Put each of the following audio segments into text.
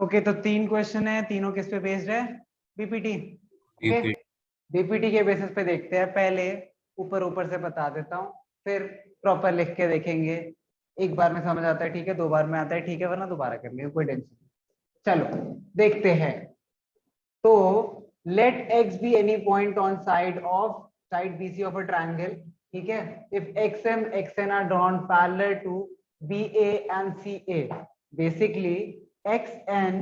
Okay तो 3 question है, तीनों किस पे बेस्ड है? बीपीटी। ओके, बीपीटी के बेसिस पे देखते हैं। पहले ऊपर ऊपर से बता देता हूँ, फिर प्रॉपर लिख के देखेंगे। एक बार में समझ आता है ठीक है, 2 बार में आता है ठीक है, वरना दोबारा कर लियो, कोई टेंशन नहीं। चलो देखते हैं। तो let x be any point on side BC of a triangle, ठीक है। if xm xn are drawn parallel to BA and CA, basically xn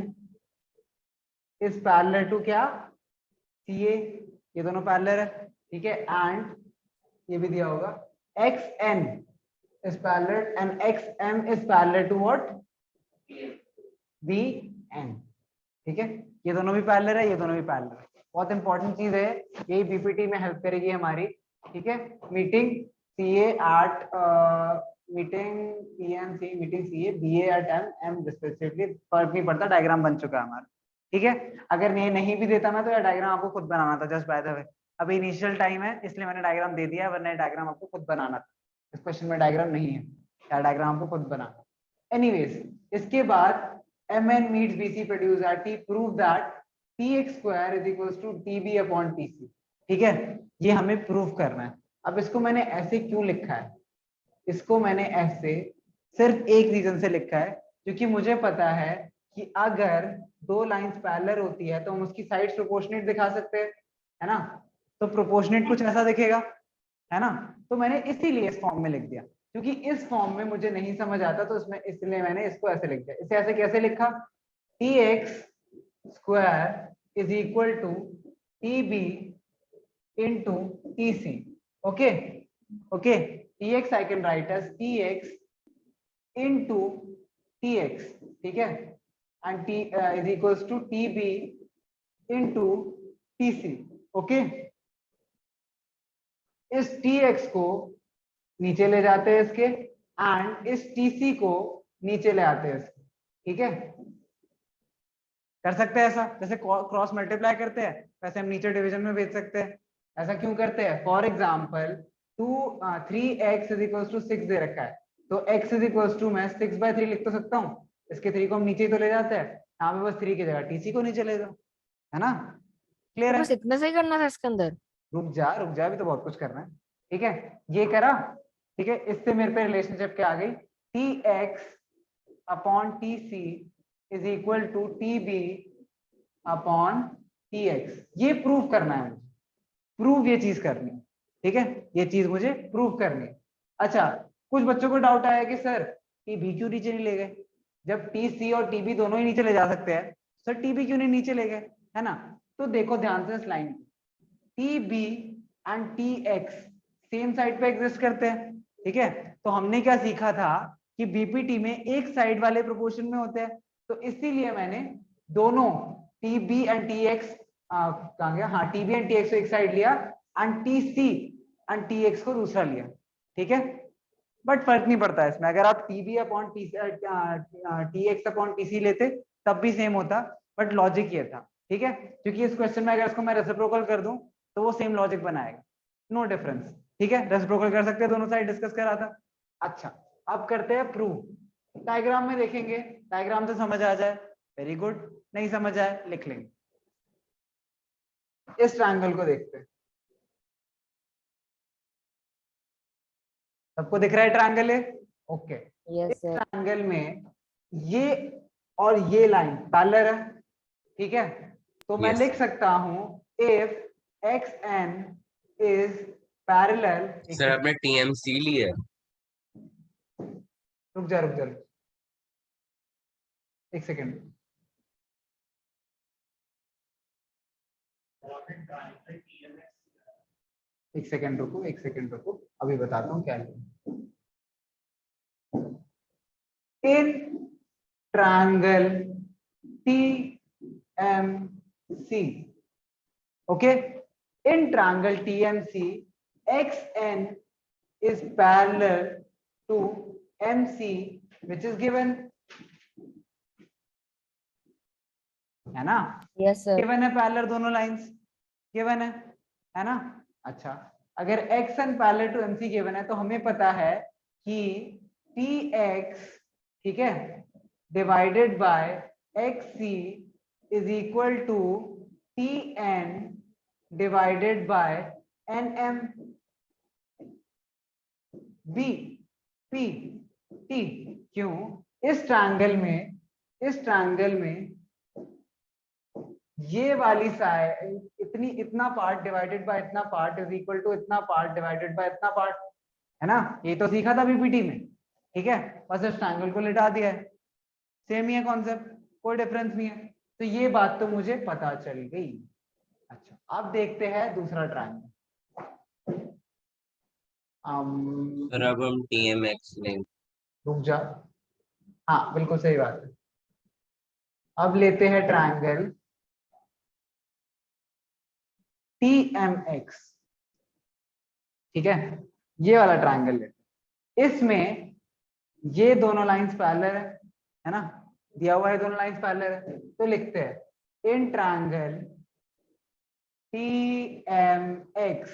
is parallel to क्या? CA, ये दोनों पैरेलल है, ठीक है। एंड ये भी दिया होगा xn is parallel and xm is parallel to what? BN, ठीक है। ये दोनों भी पैरेलल है, ये दोनों भी पैरेलल है। बहुत इंपॉर्टेंट चीज है, यही बीपीटी में हेल्प करेगी हमारी, ठीक है। Meeting CA at meeting CA BA at M respectively, फर्क नहीं पड़ता, डायग्राम बन चुका है हमारा, ठीक है। अगर ये नहीं भी देता मैं तो ये डायग्राम आपको खुद बनाना था, जस्ट बाय द वे। अभी इनिशियल टाइम है इसलिए मैंने डायग्राम दे दिया, वरना डायग्राम आपको खुद बनाना था। इस क्वेश्चन में डायग्राम नहीं है, या डायग्राम आपको खुद बनाना। एनीवेज, इसके बाद MN meets BC produce at T, prove that TX square is equals to TB upon TC, ठीक है। ये हमें प्रूव करना है। अब इसको मैंने ऐसे क्यों लिखा है? इसको मैंने ऐसे सिर्फ एक रीजन से लिखा है, क्योंकि मुझे पता है कि अगर 2 लाइंस पैरेलल होती है तो हम उसकी साइड्स प्रोपोर्शनेट दिखा सकते हैं, है ना। तो प्रोपोर्शनेट कुछ ऐसा दिखेगा, है ना। तो मैंने इसीलिए इस फॉर्म में लिख दिया, क्योंकि इस फॉर्म में मुझे नहीं समझ आता, तो इसमें इसलिए मैंने इसको ऐसे लिख दिया। इसे ऐसे कैसे लिखा? TX square is equal to TB into TC, okay, okay। TX I can write as TX into TX, ठीक है, and T is equals to TB into TC, okay। इस TX को नीचे ले जाते हैं इसके, एंड इस TC को नीचे ले आते हैं इसके, ठीक है। कर सकते हैं ऐसा, जैसे क्रॉस मल्टीप्लाई करते हैं वैसे हम नीचे डिवीजन में भेज सकते हैं। ऐसा क्यों करते हैं? For example 3x is equals to 6 दे रखा है, तो x इज इक्वल्स टू मैं 6/3 लिख तो सकता हूँ। इसके 3 को हम नीचे ही तो ले जाते हैं, यहाँ पे बस 3 की जगह TC को नीचे ले जाओ, है ना। क्लियर तो है? बस इतना सही करना था इसके अंदर? रुक जा अभी तो बहुत कुछ करना है, ठीक है। ये करा, ठीक है। इससे मेरे पे रिलेशनशिप क्या आ गई? TX अपॉन TC is equal to TB अपॉन TX। ये प्रूव करना है मुझे, प्रूव ये चीज करनी है, ठीक है। ये चीज मुझे प्रूव करनी है। अच्छा, कुछ बच्चों को डाउट आया कि सर TB क्यों नीचे नहीं ले गए? जब TC और TB दोनों ही नीचे ले जा सकते हैं, सर TB क्यों नहीं नीचे ले गए, है ना। तो देखो ध्यान से इस line, TB and TX same side पे एग्जिस्ट करते हैं, ठीक है। तो हमने क्या सीखा था कि बीपीटी में एक साइड वाले प्रोपोर्शन में होते हैं, तो इसीलिए मैंने दोनों TB एंड TX कहाँ गया, हाँ, TB एंड TX को एक साइड लिया एंड TC एंड TX को दूसरा लिया, ठीक है। बट फर्क नहीं पड़ता इसमें, अगर आप TB अपॉन TX अपॉन TC लेते तब भी सेम होता, बट लॉजिक ये था, ठीक है। क्योंकि इस क्वेश्चन में अगर इसको मैं रेसिप्रोकल कर दूं तो वो सेम लॉजिक बनाएगा, नो डिफरेंस, ठीक है। रेसिप्रोकल कर सकते हैं, दोनों साइड डिस्कस करा था। अच्छा, अब करते हैं प्रूव। डायग्राम में देखेंगे, डायग्राम से समझ आ जाए वेरी गुड, नहीं समझ आए लिख लेंगे। इस ट्रायंगल को देखते हैं, सबको दिख रहा है ट्रायंगल है? ओके। यस इस सर। ट्रायंगल में ये और ये लाइन पैरेलल है, ठीक है। तो मैं Yes. लिख सकता हूं if xn is parallel, sir आपने TMC लिया? रुक जा एक सेकेंड। एक सेकेंड रुको, अभी बताता हूँ क्या है। In triangle TMC, okay, in triangle TMC xn is parallel to MC which is given, है ना। Yes sir. गिवन है पैरेलल दोनों लाइंस, गिवन है ना। अच्छा, अगर xn parallel to MC given है तो हमें पता है कि TX, ठीक है, divided by XC is equal to TN divided by NM. B P T क्यों? इस ट्रायंगल में ये वाली साइड इतना पार्ट डिवाइडेड बाय इतना पार्ट इज इक्वल टू इतना पार्ट डिवाइडेड बाय इतना पार्ट, है ना? ये तो सीखा था पीपीटी में, ठीक है? बस इस ट्रायंगल को लिटा दिया है, सेम ही है कॉन्सेप्ट, कोई डिफरेंस नहीं है। तो ये बात तो मुझे पता चल गई। अच्छा, अब देखते हैं दूसरा ट्रायंगल। सर अब हम TMX लेंगे। रुक जा, हाँ बिल्कुल सही बात है। अब लेते हैं ट्रायंगल TMX, ठीक है? ये वाला ट्रायंगल लेते हैं। इसमें ये दोनों लाइंस पैरेलल है ना? दिया हुआ है दोनों लाइंस पैरेलल है, तो लिखते हैं इन ट्रायंगल TMX,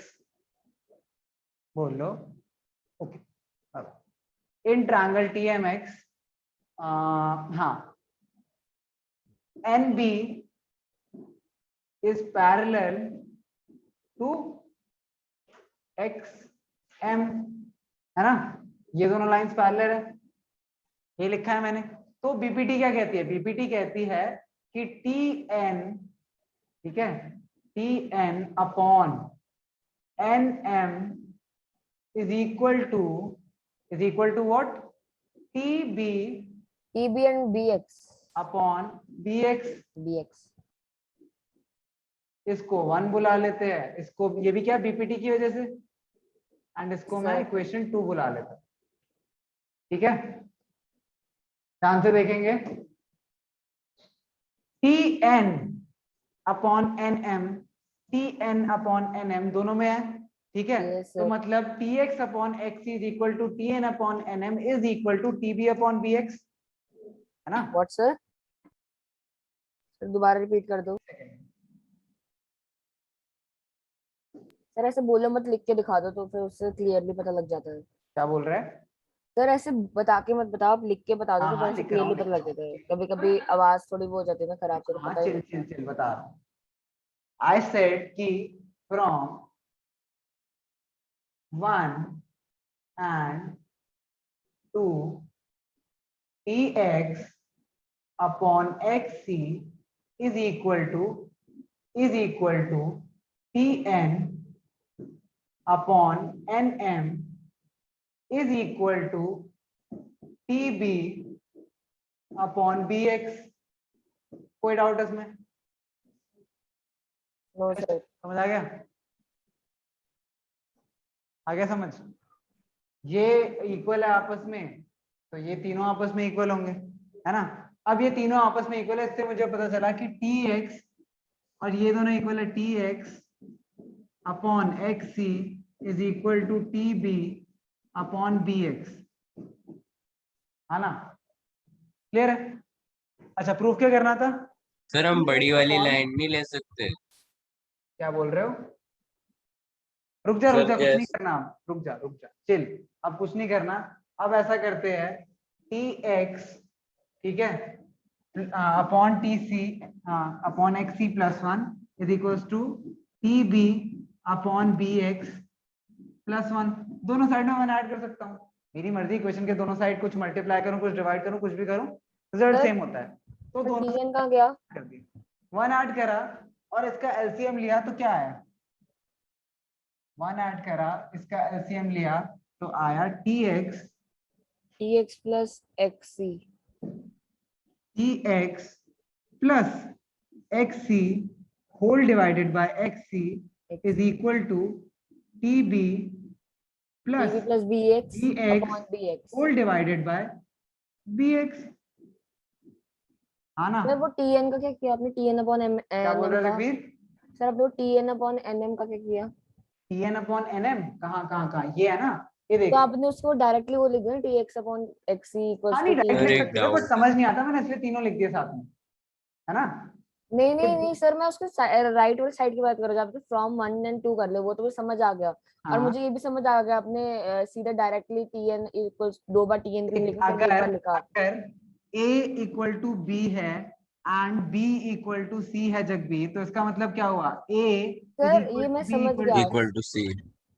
बोल लो ओके। इन ट्रायंगल TMX हाँ, NB is parallel to XM, है ना? ये दोनों लाइंस पैरेलल है, ये लिखा है मैंने। तो बीपीटी क्या कहती है? बीपीटी कहती है कि TN, ठीक है, TN अपॉन NM is equal to what? TB EB and BX. Upon BX। BX. इसको 1 बुला लेते हैं, इसको, ये भी क्या बीपीटी की वजह से, एंड इसको मैं Sir. इक्वेशन 2 बुला लेता हूं, ठीक है? ध्यान से देखेंगे, TN अपॉन NM, TN अपॉन NM दोनों में है, ठीक है? Yes, तो sir. मतलब TX अपॉन XC is equal to TN अपॉन NM is equal to TB upon BX, है ना? What, sir? Sir, दोबारा रिपीट कर दो। सर ऐसे बोलो मत, लिख के दिखा दो तो फिर उससे क्लियरली पता लग जाता है। क्या बोल रहे हैं? सर ऐसे बता के मत बताओ, आप लिख के बता दो हाँ तो हाँ, फिर ऐसे लिख रहा हूँ, क्लियरली पता लग जाता है। कभी कभी आवाज थोड़ी वो हो जाती है ना खराब, तो हाँ पता ही चिल नहीं। चिल चिल बता रहा हूँ। I said कि from 1 and 2 TX upon XC is equal to TN upon NM is equal to TB upon BX। कोई डाउट है इसमें? No sir. समझ आ गया? आ गया समझ? ये इक्वल है आपस में, तो ये तीनों आपस में इक्वल होंगे, है ना? अब ये तीनों आपस में इक्वल है, इससे मुझे पता चला कि TX और ये दोनों इक्वल है, TX अपॉन XC is equal to TB upon BX, है ना? क्लियर है? अच्छा, प्रूफ क्या करना था? सर हम बड़ी वाली लाइन नहीं ले सकते? क्या बोल रहे हो? रुक जा सर कुछ नहीं जैसे करना, रुक जा चिल, अब कुछ नहीं करना। अब ऐसा करते हैं, TX, ठीक है, upon TC upon XC plus 1 is equals to TB upon BX plus 1। दोनों साइड में मैं ऐड कर सकता हूँ, मेरी मर्जी। क्वेश्चन के दोनों साइड कुछ मल्टीप्लाई करूँ, कुछ डिवाइड करूँ, कुछ भी करूँ, रिजल्ट सेम होता है। तो दोनों TN कहाँ गया? कर दिया, 1 ऐड करा और इसका एलसीएम लिया तो क्या आया? 1 ऐड करा, इसका एलसीएम लिया तो आया TX plus XC। TX plus XC whole divided by XC is equal to TB plus TB plus BX BX upon BX। Whole divided by BX, हाँ ना? सर वो TN का क्या किया आपने? TN अपॉन क्या बोल NM रहे हो का? लखबीर? सर आपने TN अपॉन NM का क्या किया? TN अपॉन NM कहाँ, ये है ना, ये देख। तो आपने उसको डायरेक्टली वो लिख दिया TX अपॉन XC हाँ इक्वल्स नहीं, टू डायरेक्ट सर लिख TB। एक सकते थे, बट डाउट, समझ नहीं आता, मैंने इसलिए तीनों लिख दिए साथ में, है ना? नहीं नहीं नहीं सर, मैं उसके राइट वाली साइड की बात कर रहा हूँ, जब आपने फ्रॉम 1 and 2 कर ले, वो तो मुझे समझ आ गया। और हाँ, मुझे ये भी समझ आ गया, आपने सीधा डायरेक्टली TN इक्वल्स 2 बार TN क्यों लिखा, फिर एक बार लिखा। अगर A इक्वल टू B है एंड बी इक्वल टू सी है जगबीर, तो इसका मतलब क्या हुआ, ए सर ये मैं समझ गया, इक्वल टू सी।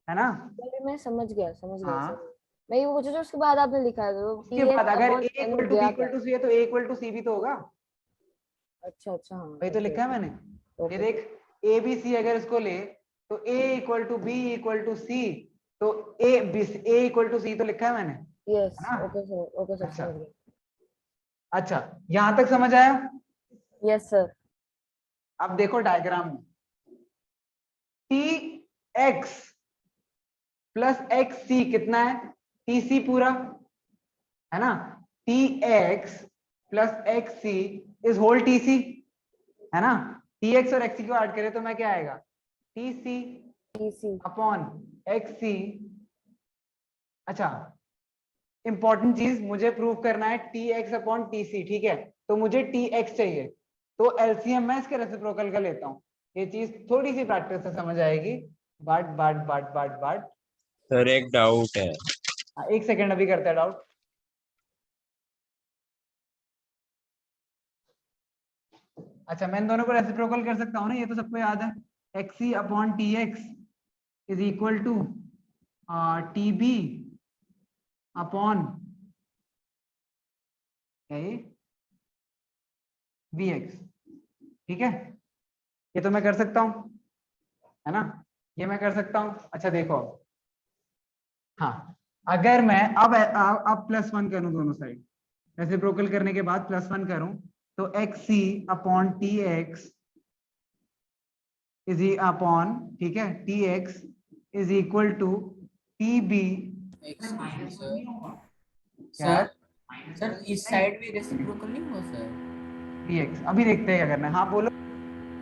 है ना। ये मैं समझ गया हाँ सर। मैं ये पूछा जो उसके बाद आपने लिखा है तो उसके बाद अगर ए TX/M इक्वल टू बी गया इक्वल क्या? टू सी है तो ए इक्वल टू सी भी तो होगा, अच्छा अच्छा, हाँ वही तो ओके लिखा है मैंने। ये ओके। देख, ए बी सी अगर इसको ले तो A equal to B equal to C, तो ए इक्वल टू सी तो लिखा है मैंने, यस है ना। ओके सर, अच्छा समझ गया। अच्छा, यहां तक समझ आया। Yes sir. अब देखो डायग्राम में, T X plus X C कितना है, टी सी पूरा, है ना। T X plus X C is whole T C, है ना। टी एक्स और एक्स सी को ऐड करें तो मैं क्या आएगा, T C TC। Upon X C. अच्छा, इंपॉर्टेंट चीज मुझे प्रूव करना है T X upon T C, ठीक है। तो मुझे टी एक्स चाहिए, तो एलसीएम मैं इसके रेसिप्रोकल का लेता हूँ। ये चीज थोड़ी सी प्रैक्टिस से समझ आएगी, बट सर एक डाउट है। एक सेकेंड अभी करते हैं डाउट। अच्छा, मैं इन दोनों को रेसिप्रोकल कर सकता हूँ ना, ये तो सबको याद है। X C upon T X is equal to T B upon B X, ठीक है। ये तो मैं कर सकता हूँ, है ना, ये मैं कर सकता हूँ। अच्छा देखो, हाँ अगर मैं अब प्लस वन करूं दोनों साइड, रेसिप्रोकल करने के बाद प्लस वन करूं, तो X C upon T X is upon, ठीक है, T X is equal to T B. Excuse me sir. क्या, सर सर इस साइड भी रेसिप्रोकल नहीं हुआ सर। टी एक्स अभी देखते हैं क्या करना है, हाँ बोलो।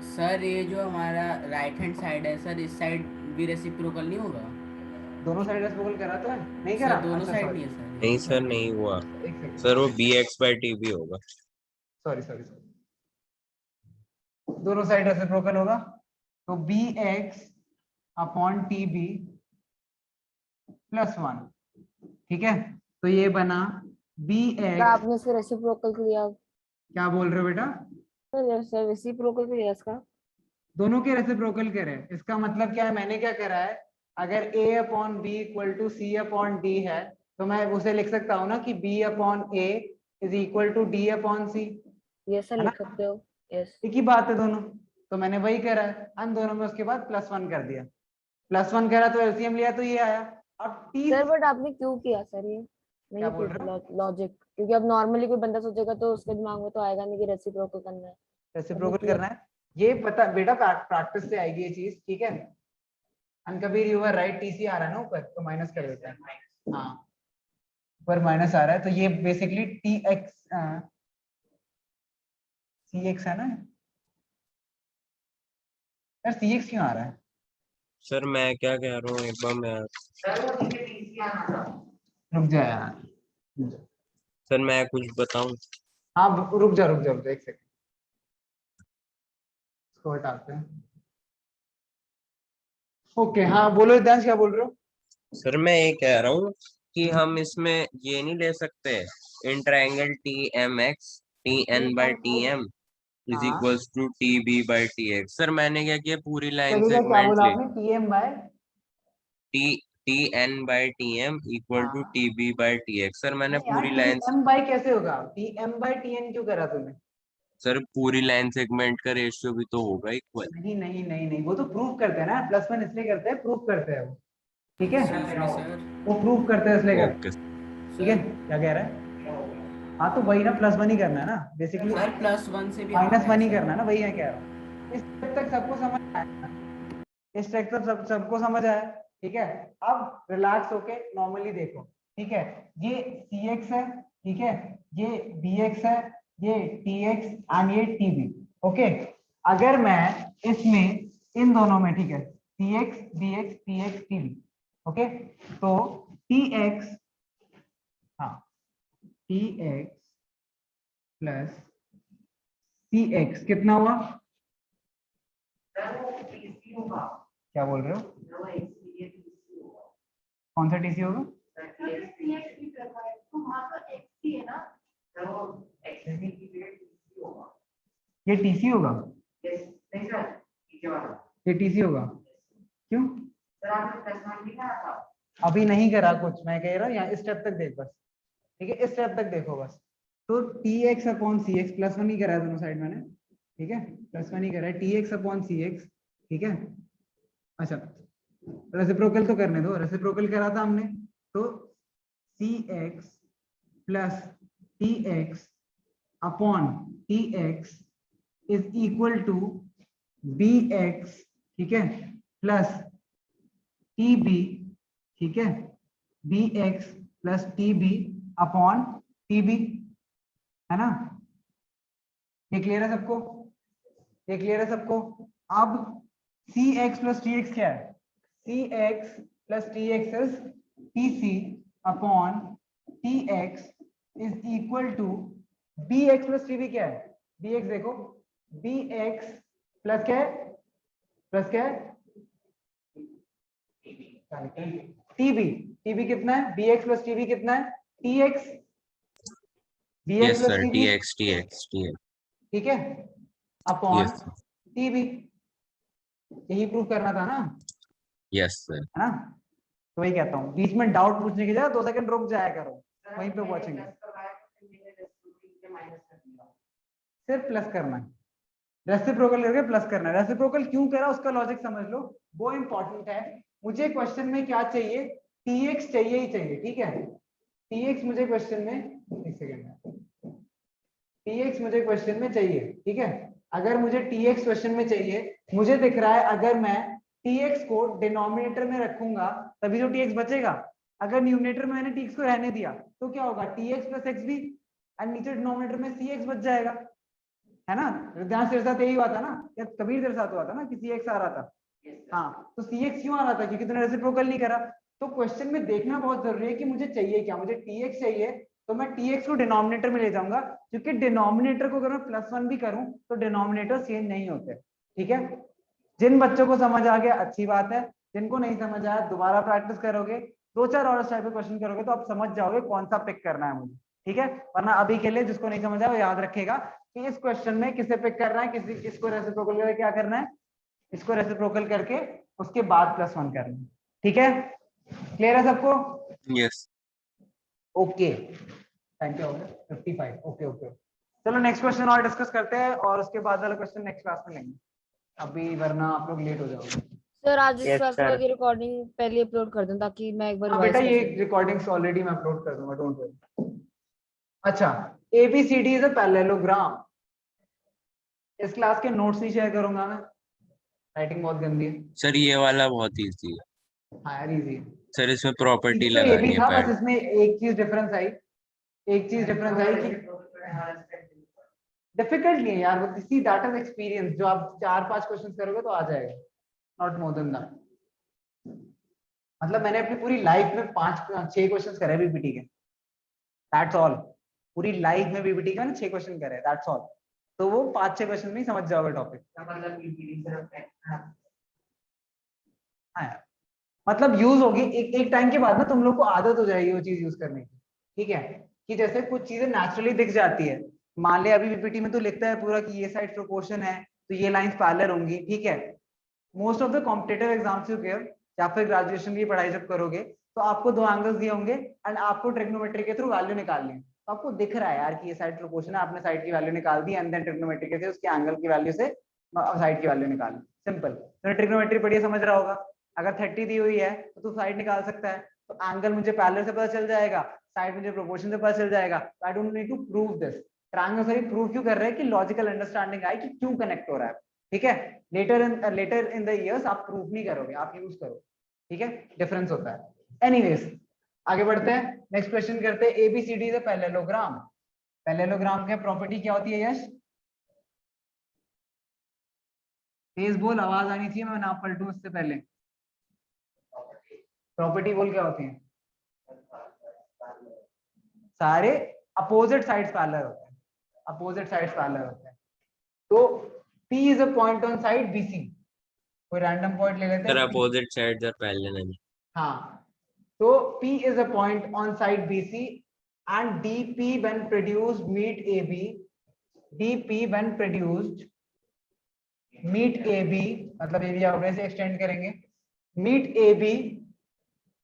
सर ये जो हमारा राइट हैंड साइड है सर, इस साइड भी रेसिप्रोकल नहीं होगा। दोनों साइड रेसिप्रोकल करा तो है, नहीं करा, सर दोनों अच्छा साइड सॉरी, नहीं है सर, नहीं एक ही सर साइड है। नहीं हुआ। एक सेकेंड, सर वो B X by T B होगा। सॉरी सॉरी सॉरी, दोनों साइड रेसिप्रोकल होगा, तो B X upon T B plus one, ठीक है। तो ये बना बी सर एक्स, आपने इसका रेसिप्रोकल किया? क्या बोल रहे हो बेटा, सर रेसिप्रोकल किया इसका? दोनों के रेसिप्रोकल करें, इसका मतलब क्या है, मैंने क्या करा है, अगर a upon B equal to C upon D है, तो मैं उसे लिख सकता हूँ ना कि b upon a is equal to D upon C, yes sir, है लिख ना। सकते हो। यस एक ही बात है दोनों, तो मैंने वही करा है, हम दोनों में उसके बाद प्लस वन कर दिया, प्लस वन करा तो एलसीएम लिया तो ये आया। अब टी, सर, बट आपने क्यों किया सर ये? मैं क्या ये बोल पूछ रहे हो, लॉजिक, क्योंकि अब नॉर्मली कोई बंदा सोचेगा तो उसके दिमाग में तो आएगा नहीं कि रेसिप्रोकल करना है। आपने रेसिप्रोकल किया? करना है, ये पता बेटा, प्रैक्टिस से आएगी ये चीज, ठीक है। अनकबीर यू आर राइट, टीसी आ रहा है ना ऊपर, तो माइनस कर देते हैं, हाँ ऊपर माइनस आ रहा है, तो ये बेसिकली टी एक्स सी एक्स है ना, यार सी एक्स क्यों आ रहा है, सर मैं क्या कह रहा हूँ एक बार मैं। रुक जा यार, रुक जा। सर मैं कुछ बताऊं। हाँ रुक जा एक सेकंड, इसको हटाते हैं। ओके हाँ बोलो हितांश, क्या बोल रहे हो। सर मैं ये कह रहा हूँ कि हम इसमें ये नहीं ले सकते, in triangle T M X T N by T M is हाँ equals to T B by T X. Sir मैंने क्या किया, पूरी लाइन चलेगा, क्या सेगमेंट बोला ली। आपने, TM by, T T N by T M equal to हाँ T B by T X. Sir मैंने नहीं यार, पूरी टी लाइन, एम बाय कैसे होगा, T M by T N क्यों करा तूने। सर पूरी लाइन सेगमेंट का रेशियो भी तो होगा इक्वल। नहीं नहीं नहीं नहीं, वो तो प्रूव करते हैं ना, प्लस वन इसलिए करते हैं, प्रूव करते हैं वो, ठीक है, एक्सक्यूज मी सर। वो प्रूव करते हैं इसलिए करते ओके। हैं, ठीक है, सर क्या कह रहा है। हाँ तो वही ना, प्लस वन ही करना है ना बेसिकली, सर प्लस वन से भी आ माइनस रहा है वन ही सर। करना है ना, वही मैं कह रहा हूँ। इस तक सबको समझ आया, इस तक तो सबको समझ आया, ठीक है। अब रिलैक्स होके नॉर्मली देखो, ठीक है, ये सी एक्स है, ठीक है, ये बी एक्स है, ये टी एक्स एंड ये टी बी, ओके। अगर मैं इसमें इन दोनों में, ठीक है, C X B X T X T B, okay, तो टी एक्स, हाँ T X plus C X कितना हुआ, क्या बोल रहे हो, कौन सा टीसी होगा, ये टीसी होगा, नहीं सर, नीचे वाला। ये टीसी होगा, क्यों? सर आपने प्लस वन नहीं करा था? अभी नहीं करा कुछ, मैं कह रहा हूँ यहाँ इस स्टेप तक देख बस, ठीक है, इस स्टेप तक देखो बस। तो टी एक्स अपॉन सी एक्स, प्लस वन ही करा है दोनों साइड मैंने, ठीक है, प्लस वन ही करा है, टी एक्स अपॉन सी एक्स, ठीक है। अच्छा रेसिप्रोकल तो करने दो, रेसिप्रोकल करा था हमने, तो C X plus T X upon T X is equal to B X, ठीक है, प्लस टी बी, ठीक है, B X plus T B upon T B, है ना? ये क्लियर है सबको? ये क्लियर है सबको? अब C X plus T X क्या है? C X plus T X is T C upon T X is equal to B X plus T B क्या है? बी एक्स देखो, बी एक्स प्लस क्या है? प्लस क्या है? टीबी, टीबी कितना है? बी एक्स प्लस टीबी कितना है? T X, B X yes plus sir, TB, T X T X T X. ठीक है, अपॉन यस सर, टीबी, यही प्रूव करना था ना, यस सर। है ना? तो वही कहता हूँ, बीच में डाउट पूछने की जगह 2 सेकंड रुक जाया करो, वहीं पे पहुंचेंगे। सिर्फ प्लस करना है, रेसिप्रोकल करके प्लस करना है। रेसिप्रोकल क्यों करा उसका लॉजिक समझ लो, वो इंपॉर्टेंट है। मुझे क्वेश्चन में क्या चाहिए? टीएक्स चाहिए ही चाहिए, ठीक है, टीएक्स मुझे क्वेश्चन में, एक सेकंड, टीएक्स मुझे क्वेश्चन में चाहिए, ठीक है। अगर मुझे टीएक्स क्वेश्चन में चाहिए, मुझे दिख रहा है अगर मैं टीएक्स को डिनोमिनेटर में रखूंगा तभी तो टीएक्स बचेगा। अगर न्यूमिनेटर में मैंने टीएक्स को रहने दिया तो क्या होगा? टीएक्स प्लस एक्स भी, और नीचे डिनोमिनेटर में सी एक्स बच जाएगा, है ना? ध्यान से साथ यही हुआ था ना, या कबीर देर साथ हुआ था ना कि सी एक्स आ रहा था। हाँ, तो सी एक्स क्यों आ रहा था? क्योंकि तूने रेसिप्रोकल नहीं करा। तो क्वेश्चन में देखना बहुत जरूरी है कि मुझे चाहिए क्या। मुझे टीएक्स चाहिए तो मैं टीएक्स को डिनोमिनेटर में ले जाऊंगा, क्योंकि डिनोमिनेटर को अगर मैं प्लस वन भी करूं तो डिनोमिनेटर चेंज नहीं होते, ठीक है। जिन बच्चों को समझ आ गया अच्छी बात है, जिनको नहीं समझ आया दोबारा प्रैक्टिस करोगे, 2-4 और इस टाइप के क्वेश्चन करोगे तो आप समझ जाओगे कौन सा पिक करना है मुझे, ठीक है। वरना अभी के लिए जिसको नहीं समझ आया वो याद रखेगा कि इस क्वेश्चन में किसे पिक करना है, किसी इसको रेसिप्रोकल करके क्या करना है, इसको रेसिप्रोकल करके उसके बाद प्लस वन करना है, ठीक है। क्लियर है सबको? Yes okay, thank you. 55, okay okay. चलो नेक्स्ट क्वेश्चन और डिस्कस करते हैं और उसके बाद वाला क्वेश्चन नेक्स्ट क्लास में लेंगे, अभी वरना आप लोग लेट हो जाओगे। सर आज इस Yes, क्लास sir. की रिकॉर्डिंग पहले अपलोड कर दूं ताकि मैं एक बार हाँ रिवाइज बेटा, कर ये सकूं। रिकॉर्डिंग्स ऑलरेडी मैं अपलोड कर दूंगा, डोंट वरी। अच्छा, ABCD इज अ पैरेललोग्राम। इस क्लास के नोट्स नहीं शेयर करूंगा मैं, राइटिंग बहुत गंदी है। सर, ये वाला बहुत इजी है हाँ यार, इजी है। सर, इसमें प्रॉपर्टी तो ये भी लगानी है था, बस पैड। इसमें एक चीज डिफरेंस आई, एक चीज डिफरेंस आई कि डिफिकल्ट नहीं है यार, वो किसी दैट इज एक्सपीरियंस, जो आप 4-5 क्वेश्चन करोगे तो आ जाएगा, नॉट मोर देन दैट। मतलब मैंने अपनी पूरी लाइफ में 5-6 क्वेश्चन करे बीपीटी के, दैट्स ऑल। पूरी लाइफ में बीपीटी के मैंने 6 क्वेश्चन करे, दैट्स ऑल। तो वो 5-6 क्वेश्चन में ही समझ जाओगे टॉपिक। हाँ यार, मतलब यूज होगी एक टाइम के बाद ना, तुम लोग को आदत हो जाएगी वो चीज यूज करने की, ठीक है। कि जैसे कुछ चीजें नेचुरली दिख जाती है, मान ले अभी पीपीटी में तो लिखता है पूरा कि ये साइड प्रोपोर्शन है तो ये लाइंस पैरेलल होंगी, ठीक है। Most of the competitive exams you give या फिर ग्रेजुएशन की पढ़ाई जब करोगे तो आपको 2 एंगल्स दिए होंगे एंड आपको ट्रिग्नोमेट्री के थ्रू वैल्यू निकालनी है। तो आपको दिख रहा है यार कि ये साइड प्रोपोर्शन है, आपने साइड की वैल्यू निकाल दी एंड देन ट्रिग्नोमेट्री के थ्रू उसके एंगल की वैल्यू से साइड की वैल्यू निकाल, सिंपल। तो ट्रिग्नोमेट्री पढ़िए, समझ रहा होगा। अगर 30 दी हुई है तो तू साइड निकाल सकता है, तो एंगल मुझे पैरेलल से पता चल जाएगा, साइड मुझे प्रोपोर्शन से पता चल जाएगा। I don't need to prove this. Triangle sorry prove क्यों कर रहे हैं कि लॉजिकल अंडरस्टैंडिंग आए कि क्यों कनेक्ट हो रहा है, ठीक है। लेटर इन द इयर्स आप प्रूव नहीं करोगे, आप यूज करो, ठीक है, डिफरेंस होता है। एनीवेज आगे बढ़ते हैं, नेक्स्ट क्वेश्चन करते हैं। ABCD is a parallelogram. Parallelogram की प्रॉपर्टी क्या होती है यश? तेज बोल, आवाज आनी चाहिए, मैं नाम पलटूं उससे पहले। प्रॉपर्टी बोल क्या होती है? सारे अपोजिट साइड्स पैरेलल होते हैं, अपोजिट साइड्स पैरेलल होते हैं। तो P is a point on side BC, कोई रैंडम पॉइंट ले लेते सर, हैं P। Opposite sides are parallel है। हाँ, तो P is a point on side BC and DP when produced meet AB DP when produced meet AB, मतलब AB आप से एक्सटेंड करेंगे, meet AB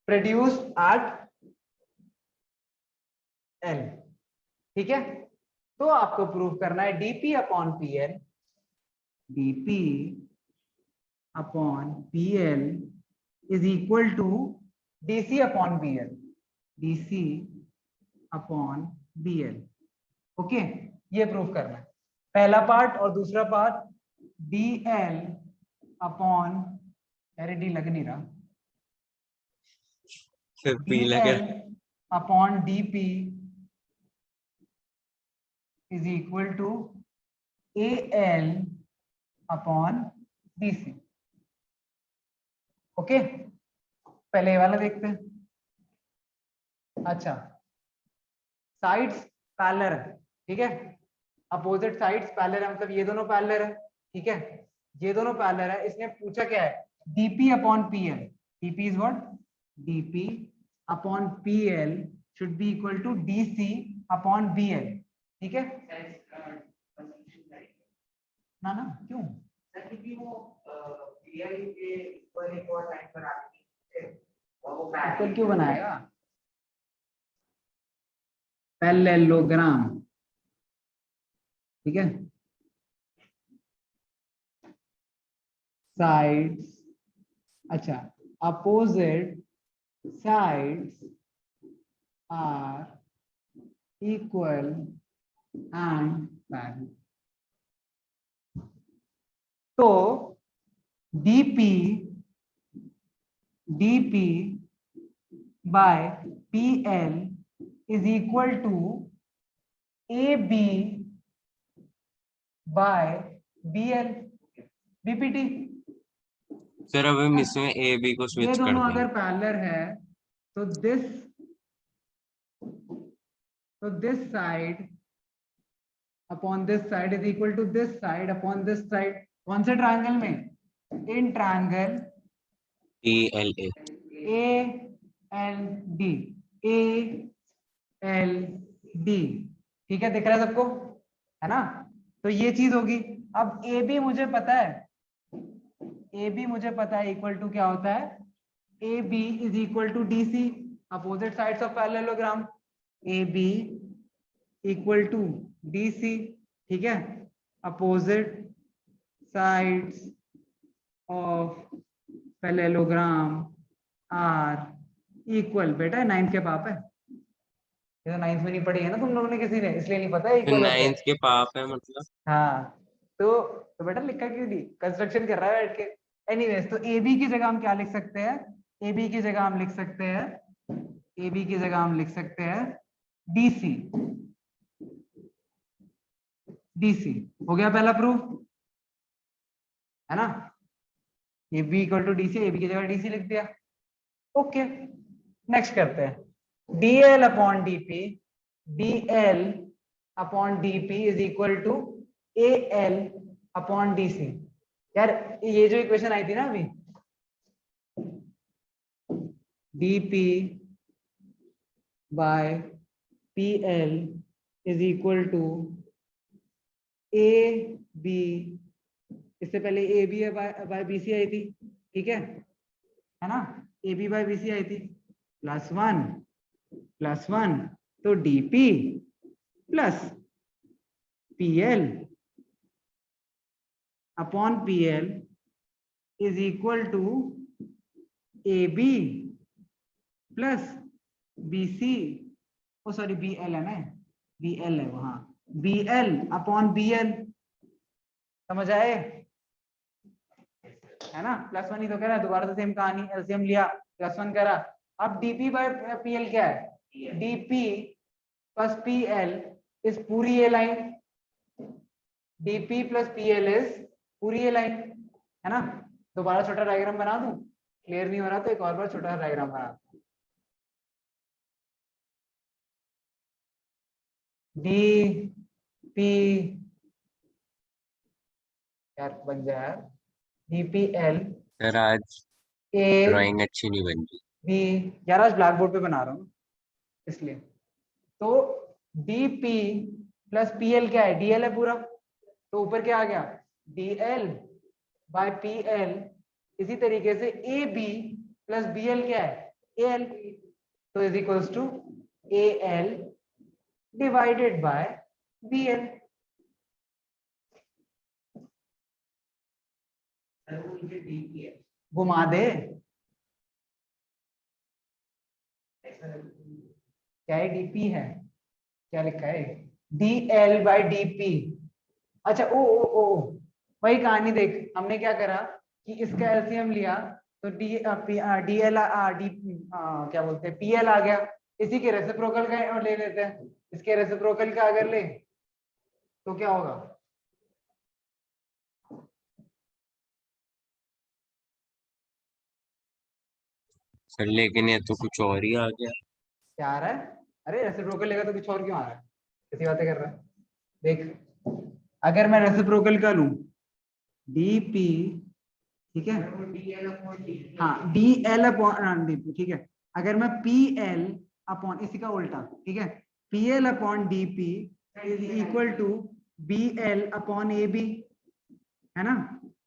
produced at L, ठीक है। तो आपको प्रूव करना है DP upon PL, DP upon PL is equal to DC upon BL, DC upon BL। Okay, ये प्रूव करना है पहला पार्ट। और दूसरा पार्ट DL अपॉन, अरे D लग नहीं रहा, फिर पी लगे। DL upon DP is equal to AL upon DC। Okay, पहले ये वाला देखते हैं। अच्छा, साइड्स पैरेलल है, ठीक है, अपोजिट साइड्स पैरेलल है, मतलब ये दोनों पैरेलल है, ठीक है, ये दोनों पैरेलल है। इसने पूछा क्या है, DP upon PL, DP is what, DP upon PL should be equal to DC upon BL, ठीक है ना ना, क्यों सर क्योंकि वो PL के ऊपर एक और लाइन पर आती है और वो इक्वल क्यों बनाएगा, पैरेललोग्राम, ठीक है, साइड्स, अच्छा, opposite sides are equal and parallel. तो DP by PL is equal to AB by BL, BPT। Sir अब हम इसमें ए बी को ये स्विच कर दोनों देंगे। अगर पैरेलल है तो this side upon this side is equal to this side upon this side. कौन से ट्रायंगल में, in triangle TLA। ALD, ALD, ठीक है, दिख रहा है सबको, है ना। तो ये चीज होगी। अब AB मुझे पता है, AB मुझे पता है इक्वल टू क्या होता है, AB is equal to DC, opposite sides of parallelogram, AB equal to DC, ठीक है, opposite sides of parallelogram are equal. बेटा 9th के पाप है, ये तो 9th में नहीं पढ़ी है ना तुम लोगों ने किसी ने, इसलिए नहीं पता इक्वल होते हैं। 9th के पाप है मतलब। हाँ, तो बेटा लिखा क्यों नहीं, कंस्ट्रक्शन कर रहा है बैठ के। एनीवेज, तो AB की जगह हम क्या लिख सकते हैं, AB की जगह हम लिख सकते हैं, AB की जगह हम लिख सकते हैं DC। DC हो गया पहला प्रूफ, है ना, AB equal to DC, AB की जगह DC लिख दिया। ओके, नेक्स्ट करते हैं, DL upon DP, DL upon DP is equal to AL upon DC। यार ये जो इक्वेशन आई थी ना अभी, DP by PL is equal to AB, इससे पहले AB बाय BC आई थी, ठीक है ना, AB बाय BC आई थी, प्लस वन, तो DP plus PL upon PL is equal to AB plus BC, oh sorry BL है ना, BL है वहां, BL अपॉन BL, समझ आए, है ना। प्लस वन ही तो कह रहा है, दोबारा से सेम कहानी, एलसीएम लिया, प्लस वन करा। अब DP बाय PL क्या है, DP प्लस PL इस पूरी ये line, DP plus PL is पूरी ये लाइन, है ना। दोबारा छोटा डायग्राम बना दूं, क्लियर नहीं हो रहा तो एक और बार छोटा डायग्राम बना दूं। DP यार बन जाए यार, DPL सर आज A ड्राइंग अच्छी नहीं बन रही। B, यार आज ब्लैक बोर्ड पे बना रहा हूँ इसलिए। तो DP प्लस पीएल क्या है, डीएल है पूरा, तो ऊपर क्या आ गया, डीएल बाय पीएल। इसी तरीके से A B plus B L क्या है, ए एल, तो is equals to A L divided by B L. Sir वो नीचे डीपी है घुमा दे, ऐसा क्या है, डीपी है, क्या लिखा है, D L by D P. अच्छा ओ ओ ओ वही कहानी देख, हमने क्या करा कि इसका एलसीएम लिया तो डी डी एल डी क्या बोलते हैं, पीएल आ गया, इसी के रेसिप्रोकल का ले लेते हैं, इसके रेसिप्रोकल का अगर ले तो क्या होगा, सर लेकिन ये तो कुछ और ही आ गया। क्या आ रहा है, अरे रेसिप्रोकल लेगा तो कुछ और क्यों आ रहा है, कैसी बातें कर रहा है। देख अगर मैं रेसिप्रोकल का लूं डीपी, ठीक है, वो डीएल अपॉन डी हाँ डी एल अपॉन डी, ठीक है, अगर मैं पी एल अपॉन इसी का उल्टा, ठीक है, P L upon D P is equal to B L upon A B, है ना,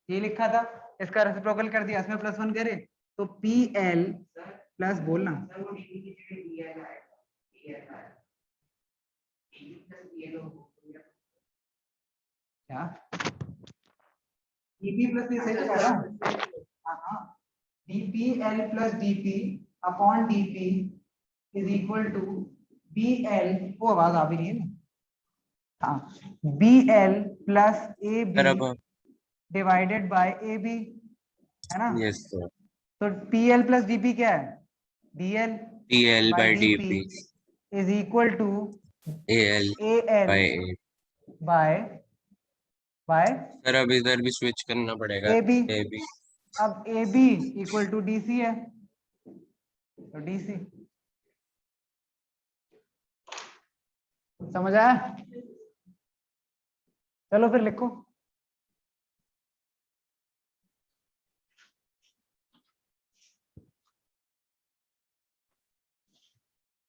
ये लिखा था, इसका रेसिप्रोकल कर दिया, इसमें प्लस वन करे तो पी एल प्लस बोलना, सर वो डीपी की जगह डीएल आएगा, डीएल आएगा डीपी प्लस डीएल हो गया। क्या डीपी प्लस ये सही तो कह रहा हूँ, हाँ DP L plus DP upon DP is equal to B L, वो आवाज आ भी रही है ना, हाँ B L plus A B sir अब डिवाइडेड बाय ए बी, है ना, यस सर, तो पी एल प्लस डीपी क्या है, D L D L by by D DP P is equal to A L A L by A. Bye bye sir अब इधर भी switch करना पड़ेगा, ए बी, ए बी। अब A B equal to D C है, तो D C, समझ आया, चलो फिर लिखो,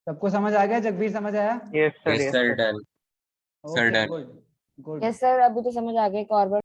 सबको समझ आ गया, जगबीर समझ आया, yes sir done, sir okay done. Good good. Yes sir, अभी तो समझ आ गया, एक और बार